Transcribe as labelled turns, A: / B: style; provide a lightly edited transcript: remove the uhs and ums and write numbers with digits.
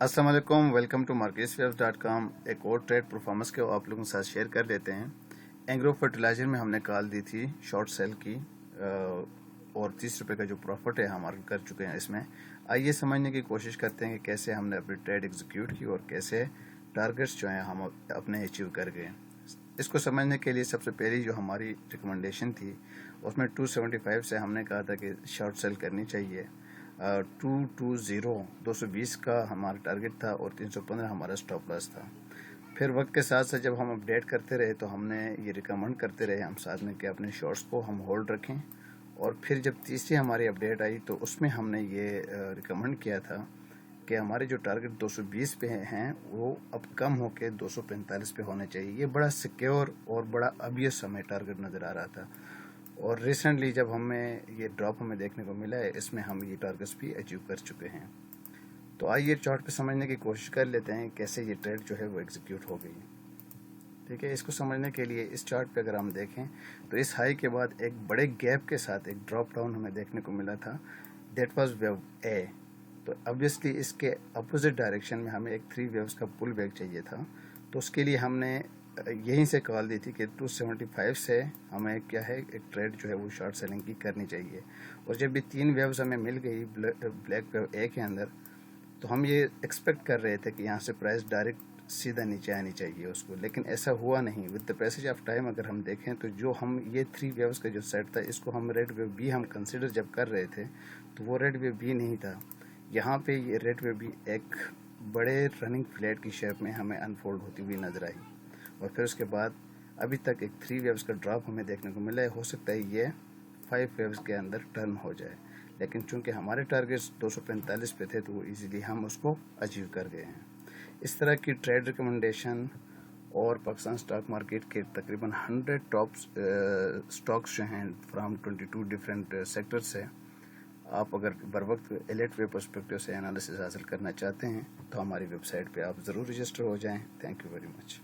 A: अस्सलाम वालेकुम, welcome to marketswaves.com। एक और ट्रेड परफॉर्मेंस के आप लोगों के साथ शेयर कर लेते हैं। एंग्रो फर्टिलाइजर में हमने कॉल दी थी शॉर्ट सेल की और 30 रुपये का जो प्रॉफिट है हम अर्न कर चुके हैं इसमें। आइए समझने की कोशिश करते हैं कि कैसे हमने अपनी ट्रेड एग्जीक्यूट की और कैसे टारगेट्स जो हैं हम अपने अचीव कर गए। इसको समझने के लिए सबसे पहली जो हमारी रिकमेंडेशन थी उसमें 275 से हमने कहा था कि शॉर्ट सेल करनी चाहिए। 220 का हमारा टारगेट था और 315 हमारा स्टॉप लॉस था। फिर वक्त के साथ साथ जब हम अपडेट करते रहे तो हमने ये रिकमेंड करते रहे हम साथ में कि अपने शॉर्ट्स को हम होल्ड रखें। और फिर जब तीसरी हमारी अपडेट आई तो उसमें हमने ये रिकमेंड किया था कि हमारे जो टारगेट 220 पे हैं वो अब कम होकर 245 पे होने चाहिए। ये बड़ा सिक्योर और बड़ा ऑब्वियस हमें टारगेट नज़र आ रहा था। और रिसेंटली जब हमें ये ड्रॉप हमें देखने को मिला है इसमें हम ये टारगेट्स भी अचीव कर चुके हैं। तो आइए चार्ट पे समझने की कोशिश कर लेते हैं कैसे ये ट्रेड जो है वो एग्जीक्यूट हो गई। ठीक है, इसको समझने के लिए इस चार्ट पे अगर हम देखें तो इस हाई के बाद एक बड़े गैप के साथ एक ड्रॉप डाउन हमें देखने को मिला था। दैट वाज वेव ए। तो ऑब्वियसली इसके अपोजिट डायरेक्शन में हमें एक 3 वेव्स का पुल बैक चाहिए था। तो उसके लिए हमने यहीं से कॉल दी थी कि 275 से हमें क्या है एक ट्रेड जो है वो शॉर्ट सेलिंग की करनी चाहिए। और जब ये 3 वेव्स हमें मिल गई ब्लैक वेव ए के अंदर तो हम ये एक्सपेक्ट कर रहे थे कि यहाँ से प्राइस डायरेक्ट सीधा नीचे आनी चाहिए उसको, लेकिन ऐसा हुआ नहीं। With the passage of time अगर हम देखें तो जो हम ये 3 वेव्स का जो सेट था इसको हम रेड वेव बी हम कंसिडर जब कर रहे थे तो वो रेड वेव बी नहीं था। यहाँ पे ये रेड वेव बी एक बड़े रनिंग फ्लैट की शेप में हमें अनफोल्ड होती हुई नजर आई। और फिर उसके बाद अभी तक एक 3 वेव्स का ड्रॉप हमें देखने को मिला है। हो सकता है ये 5 वेव्स के अंदर टर्न हो जाए, लेकिन चूंकि हमारे टारगेट्स 245 पे थे तो वो इजीली हम उसको अचीव कर गए हैं। इस तरह की ट्रेड रिकमेंडेशन और पाकिस्तान स्टॉक मार्केट के तकरीबन 100 टॉप स्टॉक्स जो हैं फ्राम 22 डिफरेंट सेक्टर से आप अगर बर वक्त एलेट वे पर्सपेक्टिव से एनालिसिस हासिल करना चाहते हैं तो हमारी वेबसाइट पे आप ज़रूर रजिस्टर हो जाएं। Thank you very much.